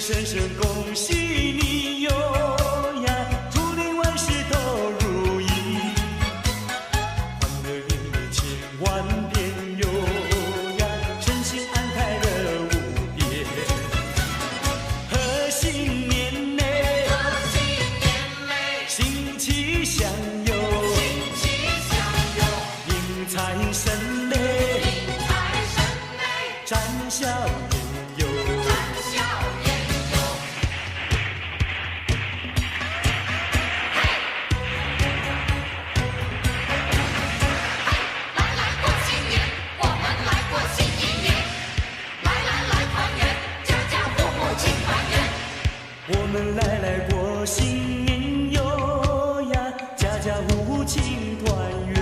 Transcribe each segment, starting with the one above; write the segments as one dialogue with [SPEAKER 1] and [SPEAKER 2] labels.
[SPEAKER 1] 声声恭喜你哟呀，祝你万事都如意，欢乐连连千万遍哟呀，身心安泰乐无边。贺新年嘞，新气象哟，迎财神嘞，展笑颜哟。我们来过新年哟呀，家家户户庆团圆，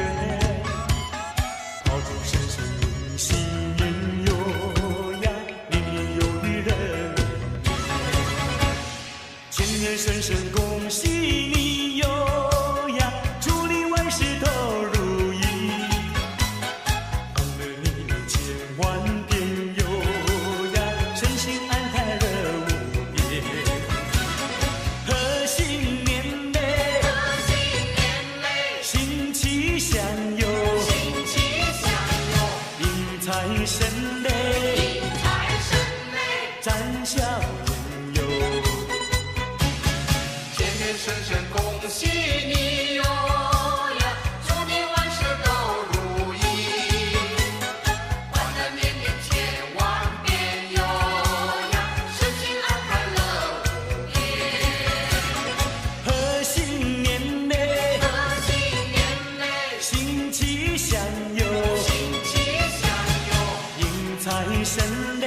[SPEAKER 1] 炮竹声声迎新年哟呀，年年有余人圆。千年声声恭喜你哟呀，祝你万事都如意，欢乐年年千万遍哟呀，身心安泰乐无边。贺新年嘞，新气象哟，迎财神嘞，展笑颜哟。
[SPEAKER 2] 千年声声恭喜你哟呀，祝你万事都如意，欢乐年年千万遍哟呀，身心安泰乐无边。
[SPEAKER 1] 贺新年嘞，新气象哟，迎财神嘞，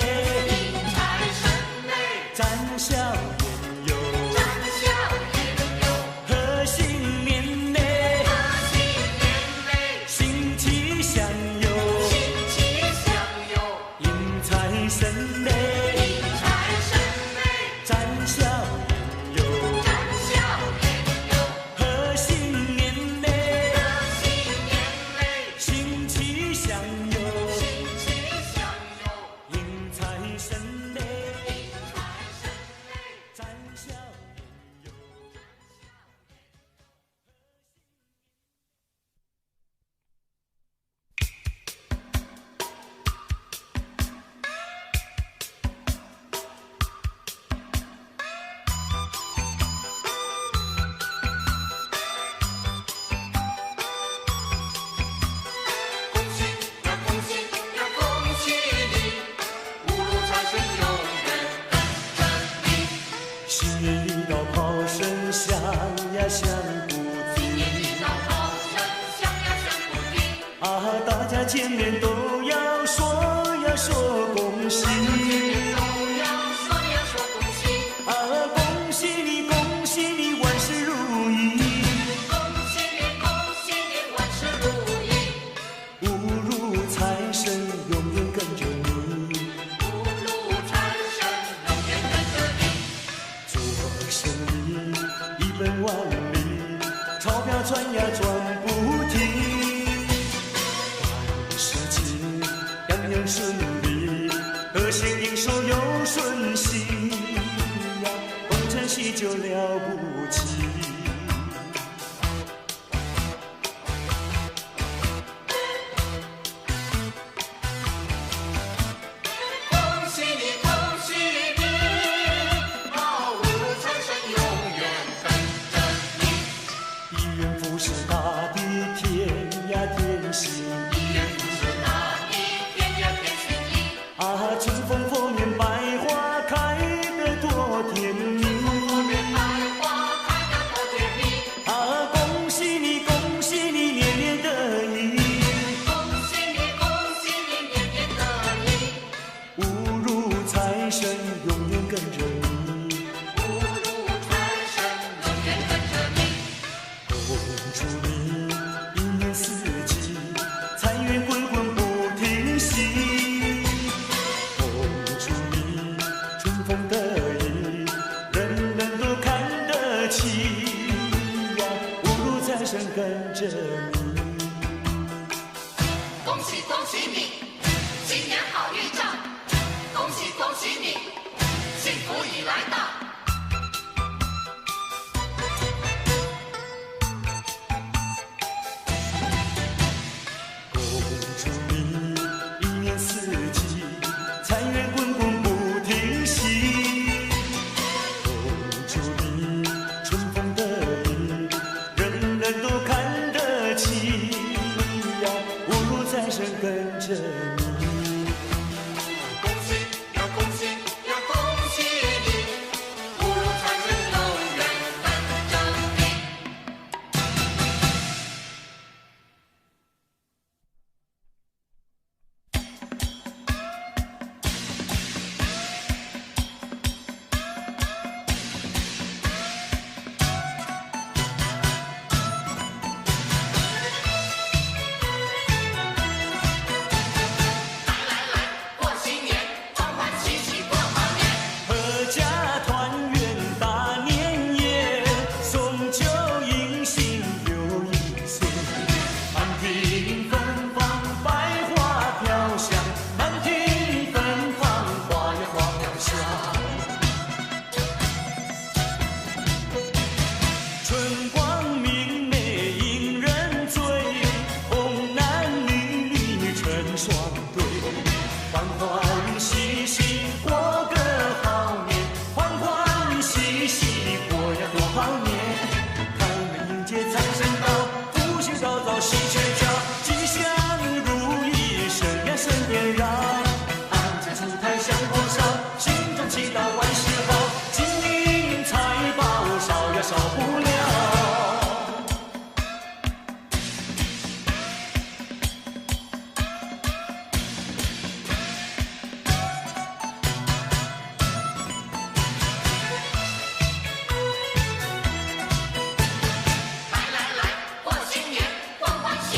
[SPEAKER 1] 展笑颜哟。贺新年嘞，新气象哟，迎财神嘞，展笑颜哟。贺新年嘞，新气象哟，迎财神嘞，展笑颜哟。
[SPEAKER 2] 恭喜呀恭喜呀恭喜你，五路财神永远跟着你。
[SPEAKER 1] 新年一到，炮声响呀响不停啊！大家见面都要说呀说恭喜啊！恭喜你恭喜你万事如意，五路财神永远跟着你，做生意一本万利，钞票转呀转不停，万事情样样顺利，和谐祝你一年四季财源滚滚不停息，恭祝你春风得意，人人都看得起呀，福禄财神跟着你。
[SPEAKER 2] 恭喜呀恭喜呀恭喜你，福禄财神永远跟着你。过新年，欢欢喜喜过好年。
[SPEAKER 1] 阖家团圆大年夜，送酒迎新又一岁。满庭芬芳百花飘香，满庭芬芳花呀花飘香。春光明媚引人醉，红男绿女成双对。欢欢喜喜过个好年，欢欢喜喜过呀过好年。开门迎接财神到，福星高照喜鹊叫，吉祥如意神呀神颠绕。安家出台香火烧，心中祈祷万事好，金银财宝少呀少不了。
[SPEAKER 2] 来来来，过新年，欢欢喜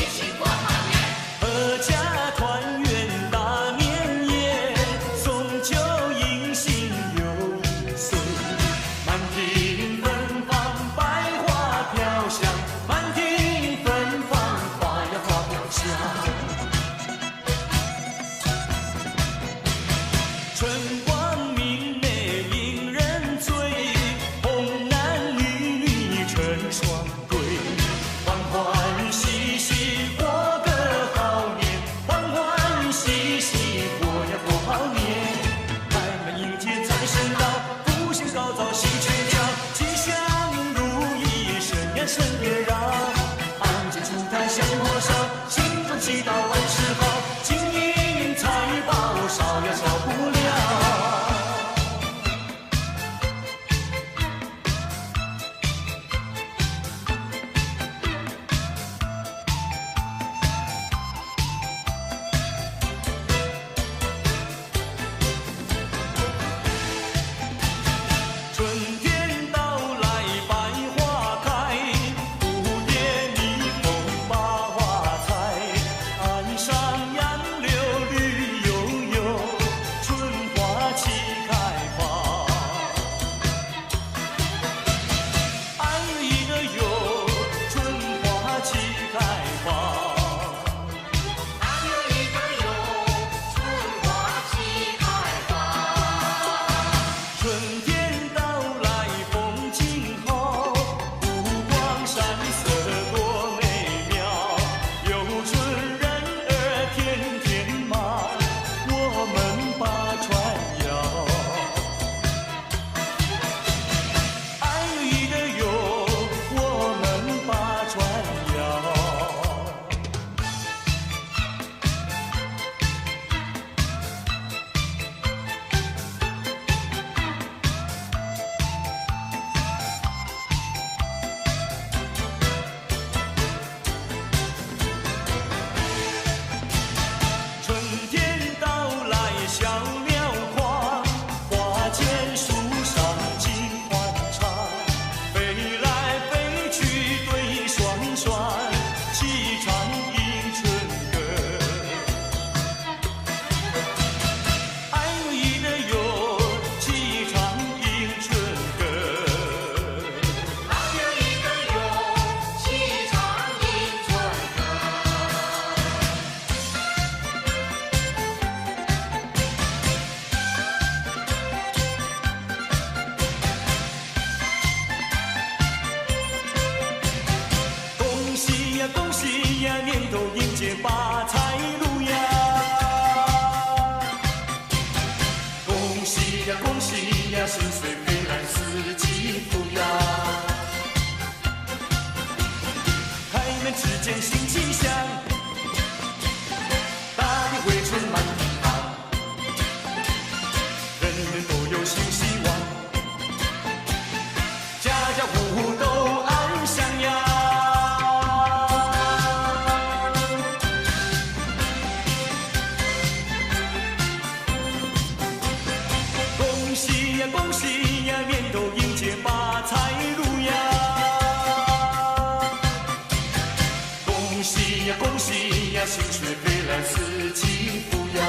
[SPEAKER 1] 恭喜呀，薪水飞来四季富呀。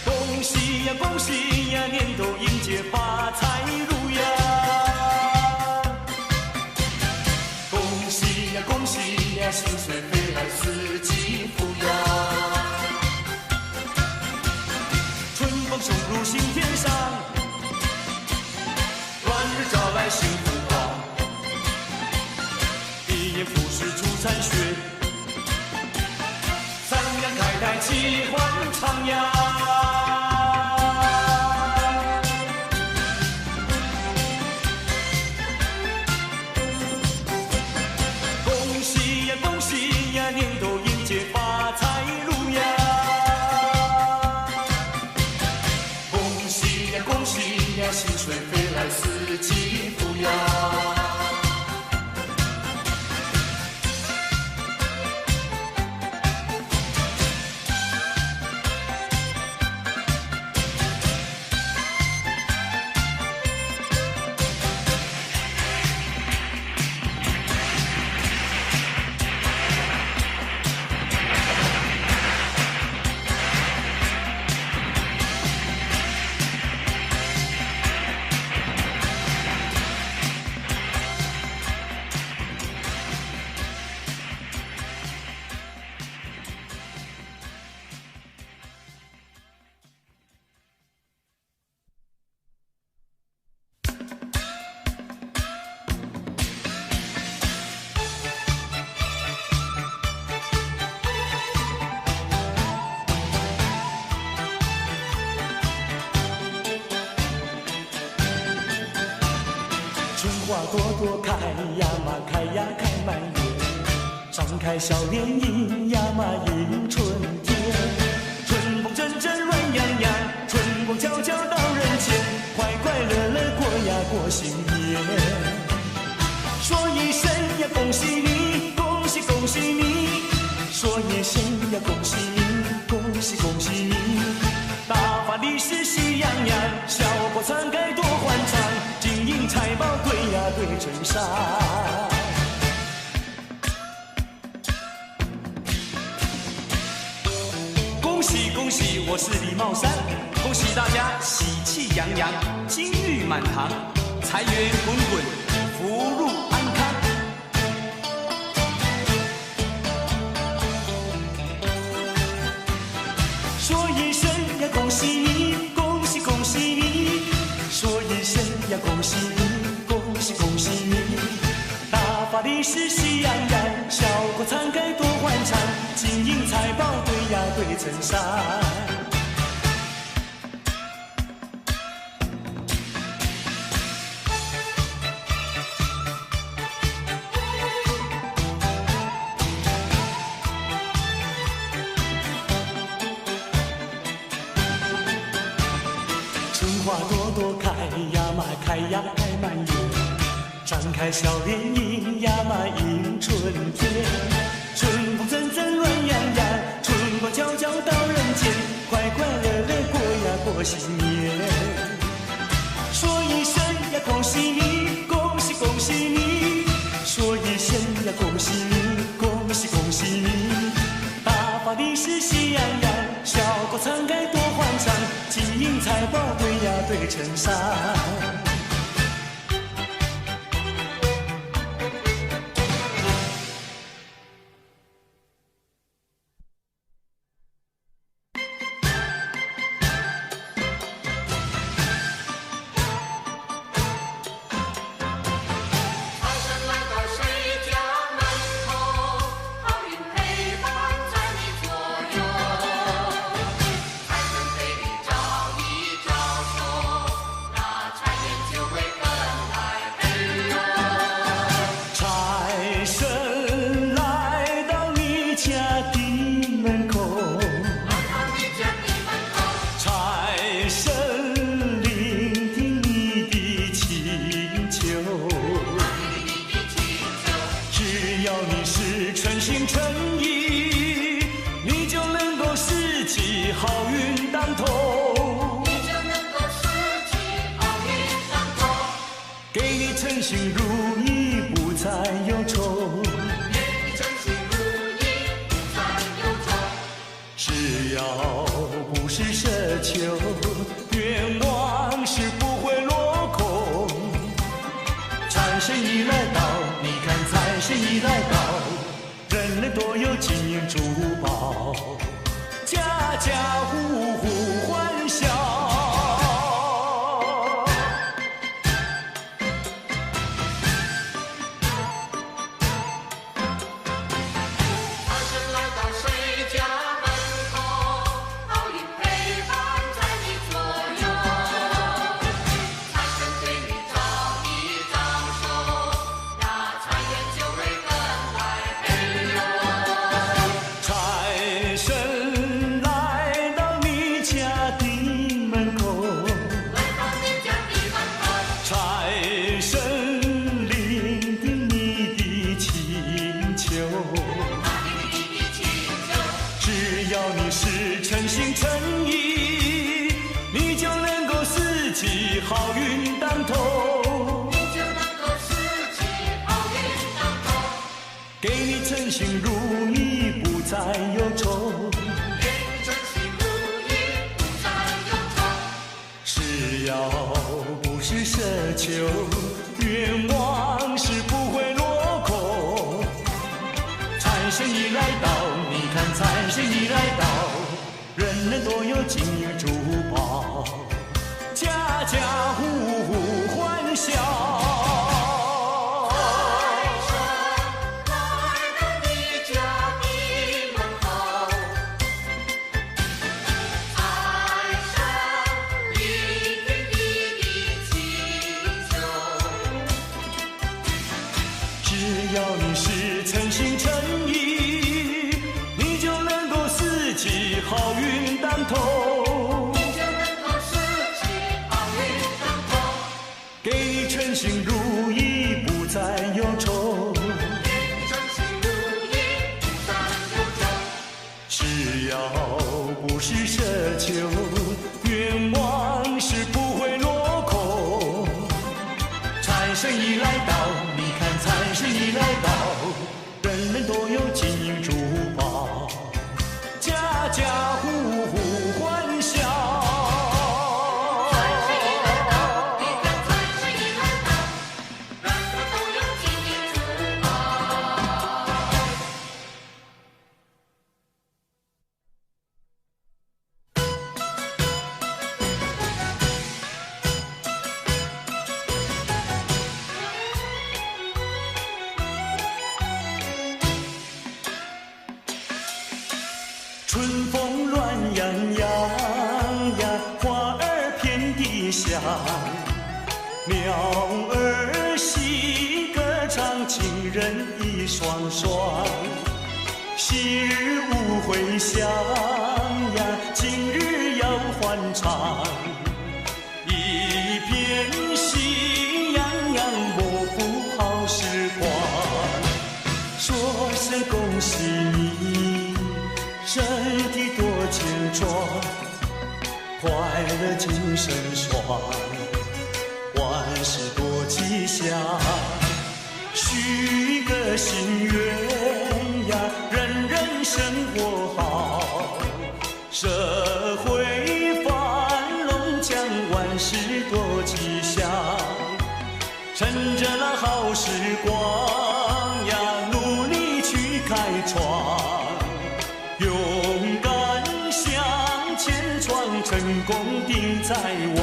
[SPEAKER 1] 恭喜呀，恭喜呀，年都迎接发财路呀。恭喜呀，恭喜呀，薪水飞来四季富呀。春风送入心田上，乱日招来幸福光。一言不食出残血，三阳开泰气欢畅呀。年都迎接发财路呀！恭喜呀，恭喜呀，薪水飞来四季富呀！花朵朵开呀嘛开呀开满园，张开笑脸迎呀嘛迎春天。春风阵阵暖洋洋，春光悄悄到人间，快快乐乐过呀过新年。说一声呀恭喜你，恭喜恭喜你，说一声呀恭喜你，恭喜恭喜你。大发利是喜洋洋，笑过常开多欢畅，金银财宝对呀对成山。恭喜恭喜，我是李茂山，恭喜大家喜气洋洋，金玉满堂，财源滚滚，福禄安康。说一声呀恭喜你，恭喜恭喜你，说一声呀恭喜你，恭喜恭喜你。大发利是喜洋洋，笑过常开多欢畅，金银财宝对呀对成山。花朵朵开呀嘛开呀开满园，张开笑脸迎呀嘛迎春天。春风阵阵暖洋洋，春光悄悄到人间，快快乐乐过呀过新年。说一声呀恭喜你，恭喜恭喜你，说一声呀恭喜你，恭喜恭喜你。大发利是喜洋洋，笑过常开多欢畅，金银财宝对呀对成山。
[SPEAKER 2] 财神给你照一照手，那财源
[SPEAKER 1] 好运当头，
[SPEAKER 2] 你就能够拾起好运当头，
[SPEAKER 1] 给你称心如意，不再忧愁。
[SPEAKER 2] 给你称心如意，不再忧愁。
[SPEAKER 1] 只要不是奢求，愿望是不会落空。财神已来到，你看财神已来到，人人都有金银珠宝，家家户户欢笑。
[SPEAKER 2] 财神来到谁家门口，好运陪伴在你左右。财神对你招一招手，呀，财源就会跟来陪哟。
[SPEAKER 1] 财神来到你家的门口，
[SPEAKER 2] 来到你家的门口，
[SPEAKER 1] 财神聆听你的请求。
[SPEAKER 2] 他听你的请求，
[SPEAKER 1] 只要你是诚心诚意，你就能够四季好运当头。
[SPEAKER 2] 你就能够拾起好运当头，
[SPEAKER 1] 给你称心如意，不再忧愁。
[SPEAKER 2] 给你称心如意，不再忧愁。
[SPEAKER 1] 只要不是奢求，愿望是不会落空。财神已来到，你看财神已来到，人人都有金银珠宝，家家户户欢笑。
[SPEAKER 2] 来到你家的门口，财神聆听你的请求，
[SPEAKER 1] 只要你是诚心诚意，你就能够四季好运当头。
[SPEAKER 2] 你就能够拾起好运当头，
[SPEAKER 1] 给你称心如意，不再忧愁。
[SPEAKER 2] 给你称心如意，不再忧愁。
[SPEAKER 1] 只要不是奢求，愿望是不会落空。财神已来到，你看财神已来到，人人都有金银珠宝，家家户户欢笑。
[SPEAKER 2] 财神已来到，你看财神已来到，人人都有金银珠宝。
[SPEAKER 1] 春风乱洋洋呀，花儿遍地香，鸟儿戏歌唱，情人一双双。昔日无回响呀，今日要欢唱。一片喜洋洋，莫负好时光。说声恭喜你，身体多健壮，快乐精神爽，万事多吉祥。许个心愿呀，人人生活好，社会繁荣，将万事多吉祥。趁着那好时光呀，努力去开创，勇敢向前闯，成功定在望。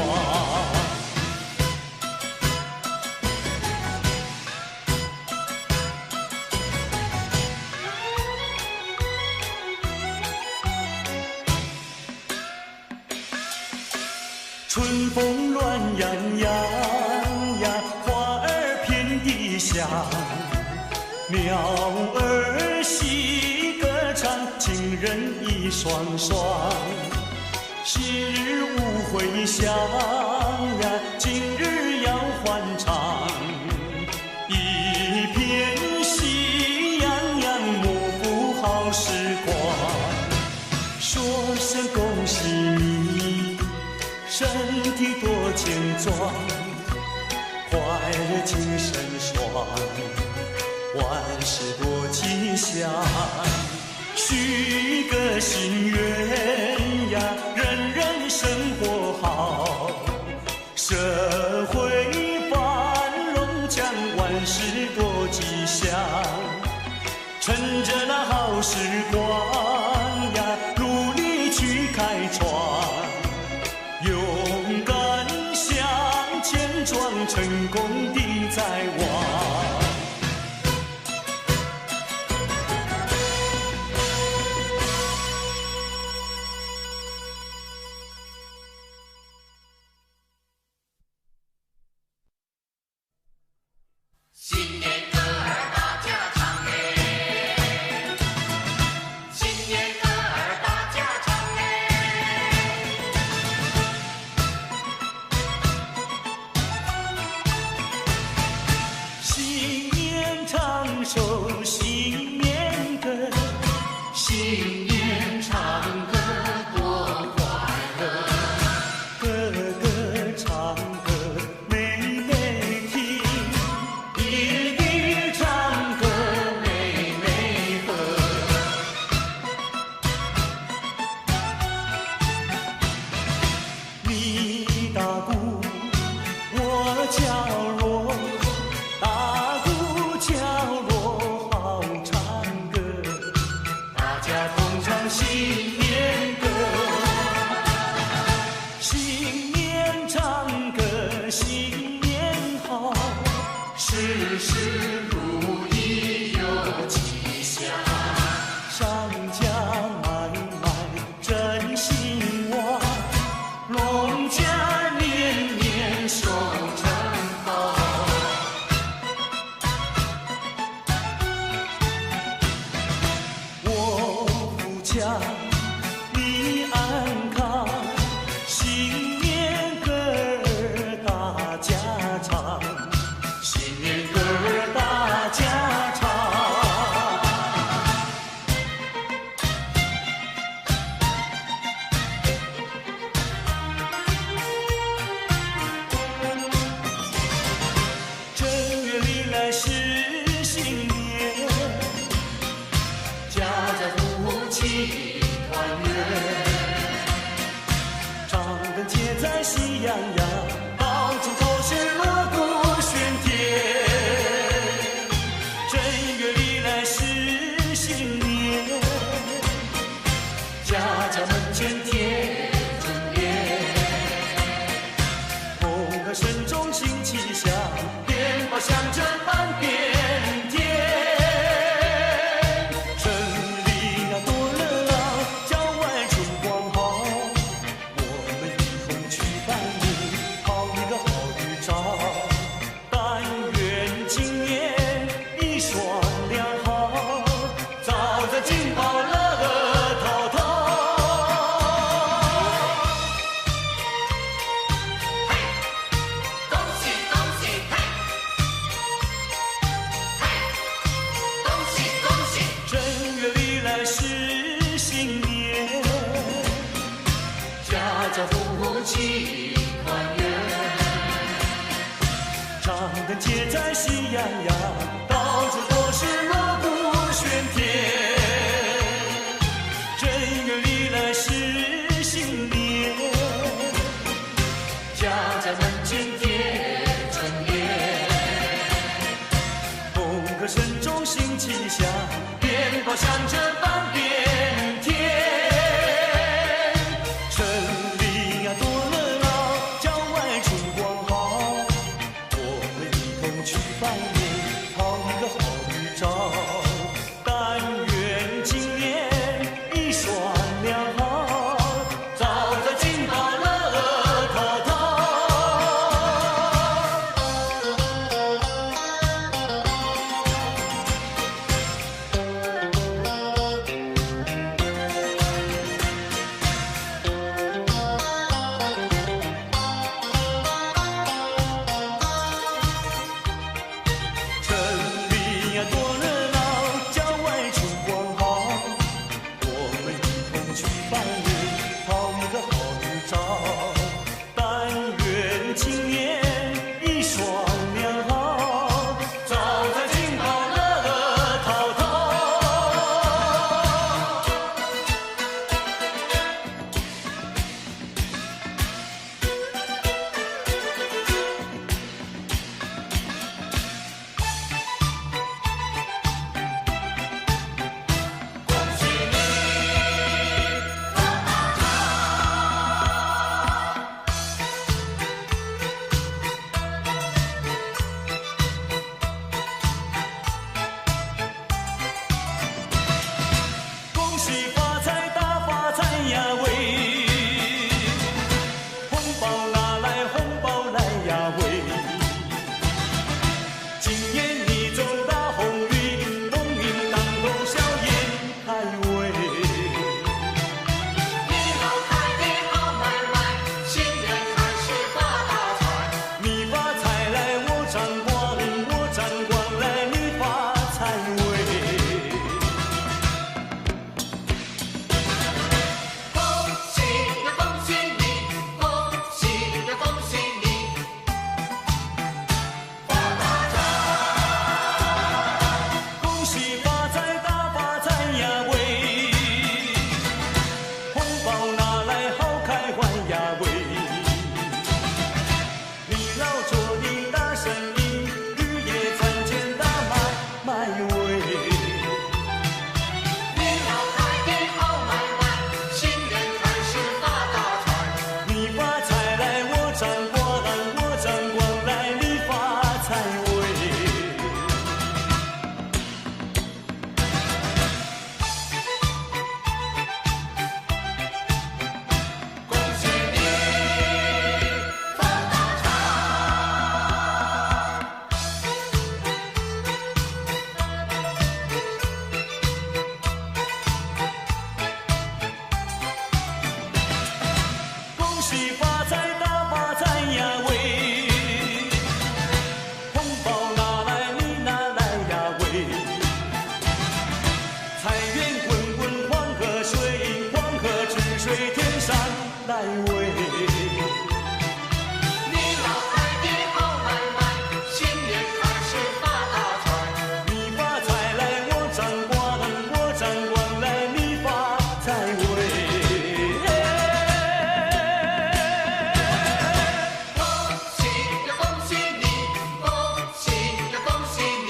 [SPEAKER 1] 春风乱洋洋呀，花儿遍地香，鸟儿戏歌唱，情人一双双。昔日无回响呀，今日要欢唱。一片喜洋洋，莫负好时光。说声恭喜你，身体多健壮，快乐精神爽，万事多吉祥。许个心愿呀，人人生活好，社会繁荣，将万事多吉祥。趁着那好时光呀，努力去开创，勇敢向前闯，成功的在望。
[SPEAKER 2] 新年歌儿大家唱哎，新年歌儿大家唱哎。
[SPEAKER 1] 新年唱首新年歌，新年唱歌多快乐，个个唱歌美美听。一地唱歌美美和，你打鼓，我敲锣，打鼓敲锣好唱歌，大家同唱新年歌。新年唱歌新年好，事事如意有吉祥，商家买卖真兴旺，农家年年收成好。我富强，你安康，新年歌儿大家唱。新年歌儿大家唱，正月里来是新年，家家户齐团圆，张灯结彩喜洋洋，到处都是锣鼓喧天。正月里来是新年，家家门前贴春联，红歌声中新气象，鞭炮响着半边天。城里呀多热闹，郊外春光好，我们一同去拜年，好一个好预兆。但愿今年一双良好，早在金宝乐淘淘。
[SPEAKER 2] 恭喜恭喜嘿，嘿，恭喜恭喜。
[SPEAKER 1] 正月里来是新年，家家户户齐团圆，张灯结彩喜洋洋，到处都是锣鼓喧天。正月里来是新年，家家门前贴春联，红歌声中新气象，鞭炮响着半边天。城里呀多热闹，郊外春光好，我们一同去拜年，好一个好预兆。但愿今年一双良好，早在金宝乐淘淘。拜年，好水天山来喂。
[SPEAKER 2] 你老太别好买卖，新年开始发大财。
[SPEAKER 1] 你发财来我掌管，我掌管来你发财喂。
[SPEAKER 2] 恭喜呀恭喜你，恭喜呀恭喜你。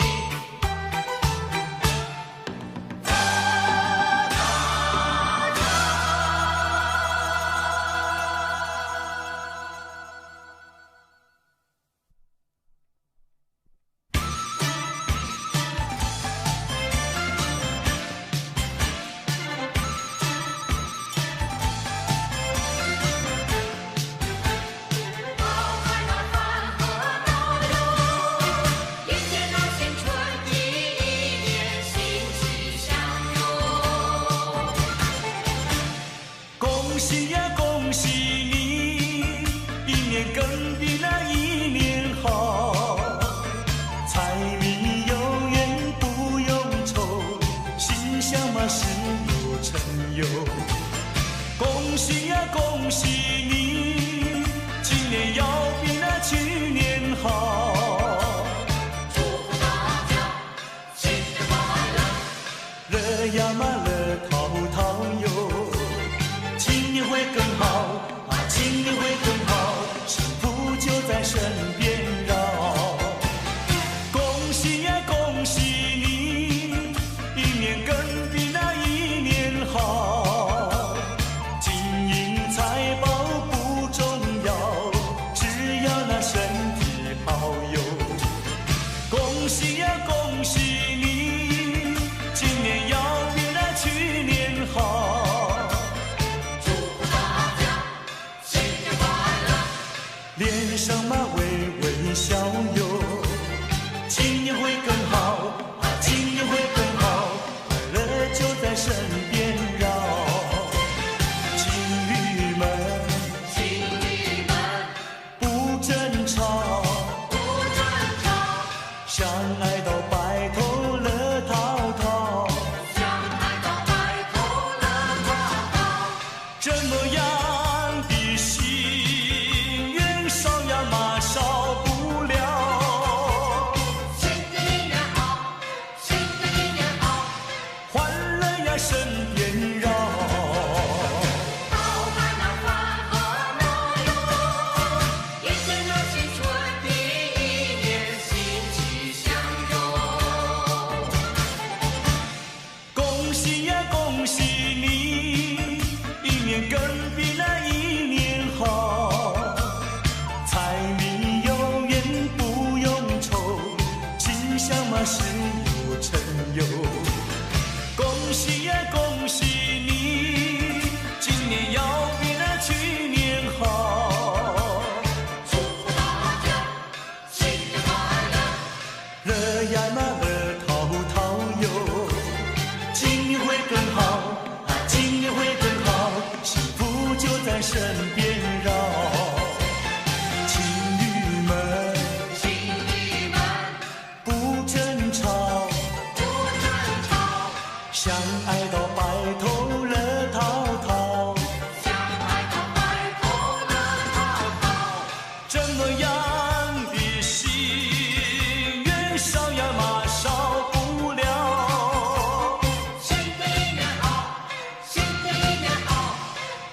[SPEAKER 2] 好开那饭和闹哟，迎接那新春的一年欣喜相拥。
[SPEAKER 1] 恭喜呀恭喜你，一年更比那一年好，财迷有缘不用愁，心想嘛事有成有。恭喜呀恭喜你，今年要比那去年好。
[SPEAKER 2] 祝福大家新年快乐，
[SPEAKER 1] 乐呀嘛乐淘淘哟，今年会更好啊，今年会更好，幸福就在身边绕。恭喜呀恭喜你，一年更比那一年好，金银财宝不重要，只要那身体好哟。恭喜呀恭喜你，今年要比那去年好，
[SPEAKER 2] 祝福大家新年快乐，
[SPEAKER 1] 脸上嘛微微笑哟，今年会更好啊，今年会更好，快乐就在身边绕。情侣们
[SPEAKER 2] 情侣们
[SPEAKER 1] 不争吵，
[SPEAKER 2] 不争吵，
[SPEAKER 1] 相爱到白头乐淘淘。
[SPEAKER 2] 相爱到白头乐淘淘。
[SPEAKER 1] 这么样的心愿少呀嘛少不了，
[SPEAKER 2] 新的一年好，新的一年好，
[SPEAKER 1] 欢乐呀身边绕。
[SPEAKER 2] 好开那饭和闹哟，迎接那新春的一年欣喜相拥。
[SPEAKER 1] 恭喜呀恭喜你，一年更比那一年好，财迷有缘不用愁，心想嘛事有成有。恭喜呀恭喜你，今年要比那去年好，
[SPEAKER 2] 祝福大家新年快乐，
[SPEAKER 1] 乐呀嘛乐淘淘哟，今年会更好啊，今年会更好，幸福就在身边绕。情侣们
[SPEAKER 2] 情侣们
[SPEAKER 1] 不争吵，
[SPEAKER 2] 不争吵，
[SPEAKER 1] 相爱到白头乐淘淘。
[SPEAKER 2] 相爱到白头乐淘淘。
[SPEAKER 1] 这么样的心愿少呀嘛少不了，
[SPEAKER 2] 新的一年好，新的一年好，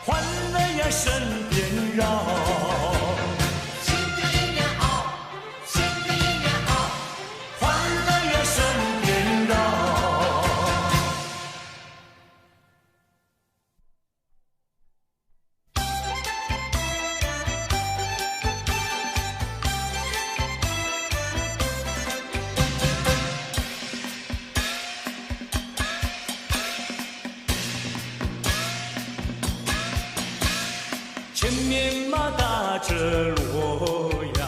[SPEAKER 1] 欢乐呀身边绕。
[SPEAKER 2] 新的一年好，新的一年好。
[SPEAKER 1] 欢乐呀身边绕。前面嘛打着锣呀，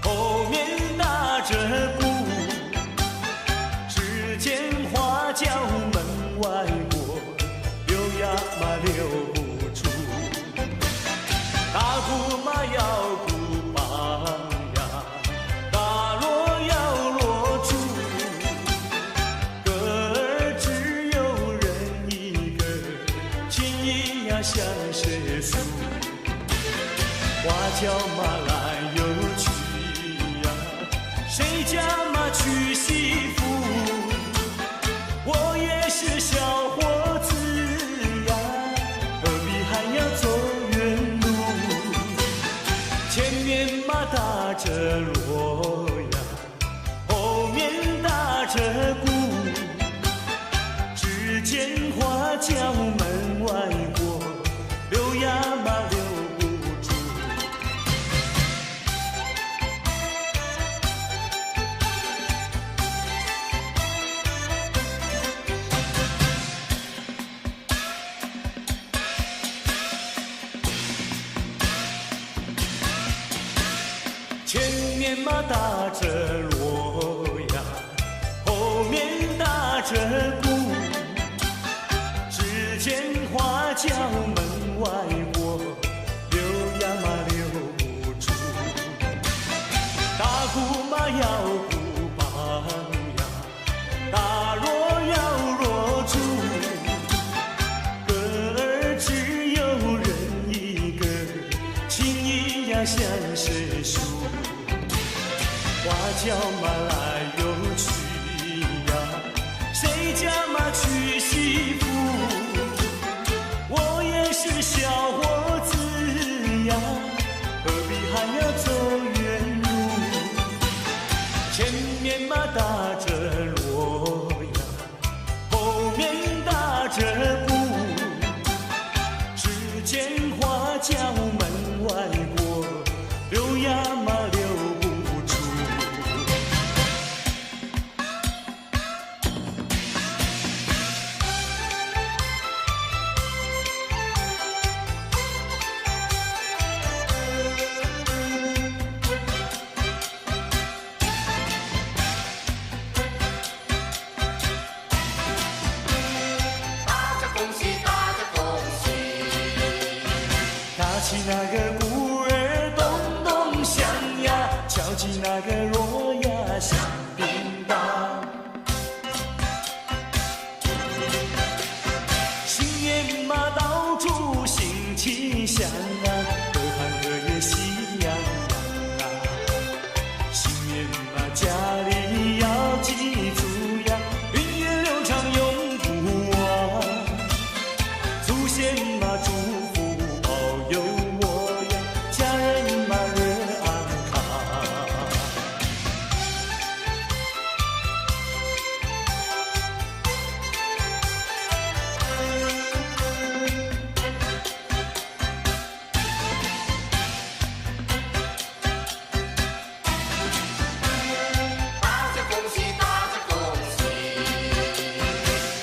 [SPEAKER 1] 后面打着鼓，只见花轿门外过，溜呀嘛溜不出。大鼓嘛要鼓棒呀，大锣要锣珠，歌儿只有人一个，情意呀。向谁诉？花轿马来又去呀，谁家嘛娶媳妇？我也是小伙子呀，何必还要走远路？前面嘛打着锣呀，后面打着鼓，只见花轿门外过，留呀嘛留不住。前面嘛打着锣呀，后面打着鼓，只见花轿门外过，留呀嘛留不住。大鼓嘛要鼓棒呀，大锣要锣珠，歌儿只有人一个，情意呀向谁诉？花轿嘛来又去呀，谁家嘛娶媳妇？我也是小伙子呀，何必还要走远路？前面嘛打着锣呀，后面打着鼓，只见花轿门外过，留呀嘛留不住。
[SPEAKER 2] 大家恭喜，大家恭喜！
[SPEAKER 1] 打起那个鼓儿咚咚响呀，敲起那个锣呀响叮当。新年嘛到处欣气象啊，各行各业喜洋洋啊。新年嘛家里要记住呀，运源流畅永不忘。祖先嘛祝福保佑我呀，家人嘛乐安康。
[SPEAKER 2] 大家恭喜，大家恭喜！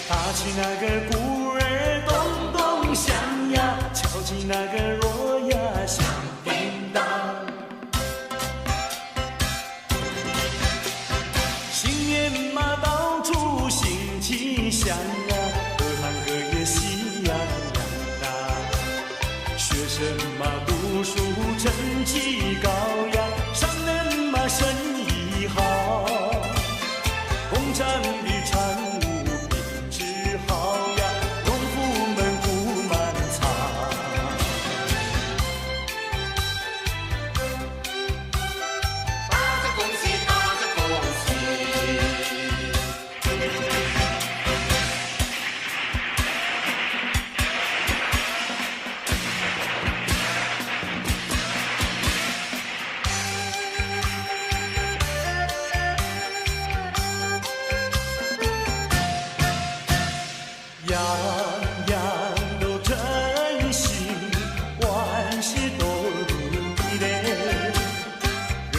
[SPEAKER 1] 打起那个鼓儿咚咚响呀，敲起那个锣呀响叮当。新年嘛到处欣气象啊，各行各业喜洋洋啊。学生嘛读书成绩高呀，商人嘛生意好，工厂的产物品质好呀，农夫们不满仓。
[SPEAKER 2] 大家恭喜，大家恭喜！
[SPEAKER 1] 样样都称心，万事都如意嘞。人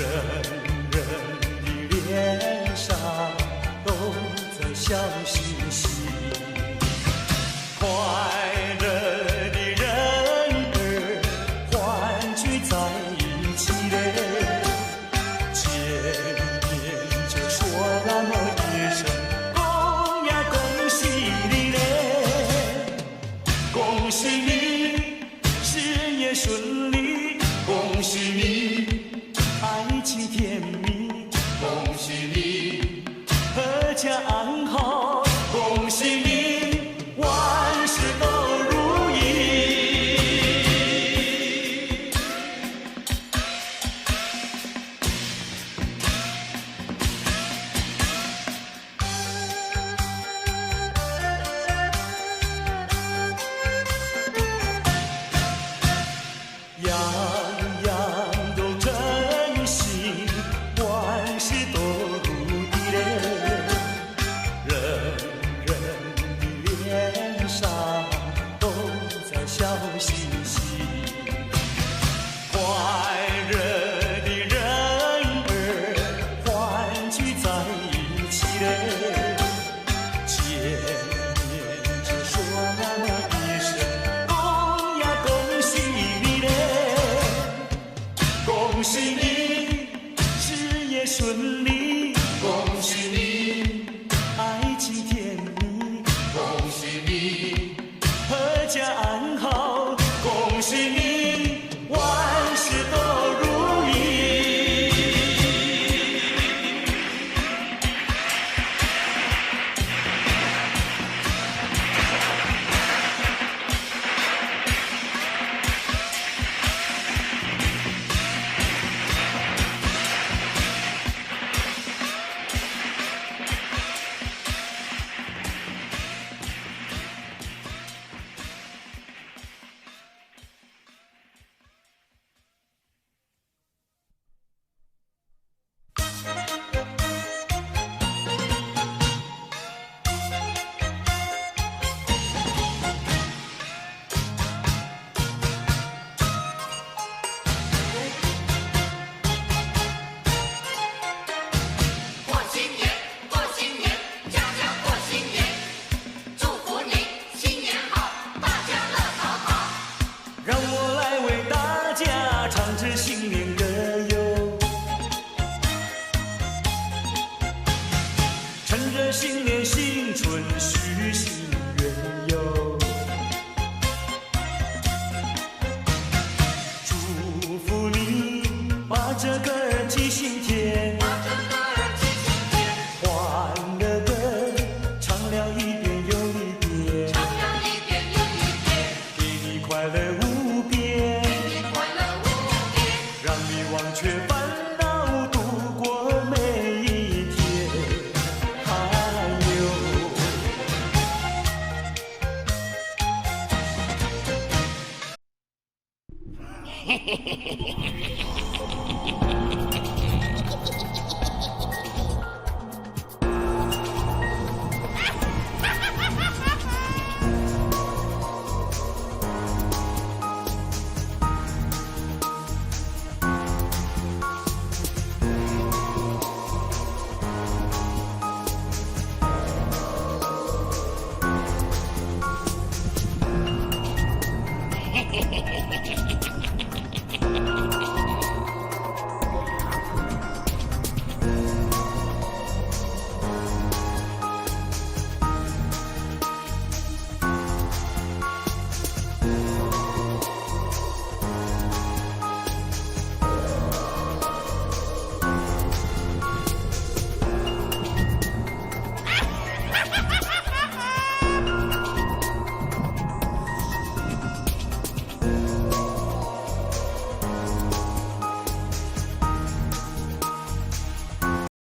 [SPEAKER 1] 人的脸上都在笑嘻嘻，快乐的人儿欢聚在一起嘞。见面就说那么一声，恭呀恭喜你嘞，恭喜你事业顺利，恭喜你爱情甜蜜，恭喜你阖家安好，恭喜你万事都如意。笑嘻嘻。快乐的人儿欢聚在一起嘞，见面就说那一声恭呀恭喜你嘞，恭喜你事业顺利，
[SPEAKER 2] 恭喜你，
[SPEAKER 1] 爱情甜蜜，
[SPEAKER 2] 恭喜你，
[SPEAKER 1] 阖家安好，恭喜你万事都如意。
[SPEAKER 2] 过新年，过新年，家家过新年，祝福你新年好，大家乐淘淘。
[SPEAKER 1] 让我来为大家唱支新年歌哟，趁着新年新春许心愿哟，祝福你把这个儿记心田，
[SPEAKER 2] 把这个儿记心田，
[SPEAKER 1] 欢乐的唱了一遍又一遍，
[SPEAKER 2] 唱了一遍又一遍，
[SPEAKER 1] 给你快乐无边，
[SPEAKER 2] 你快乐无边，
[SPEAKER 1] 让你忘却烦恼，度过每一天。还有，
[SPEAKER 3] 嘿嘿嘿嘿嘿嘿。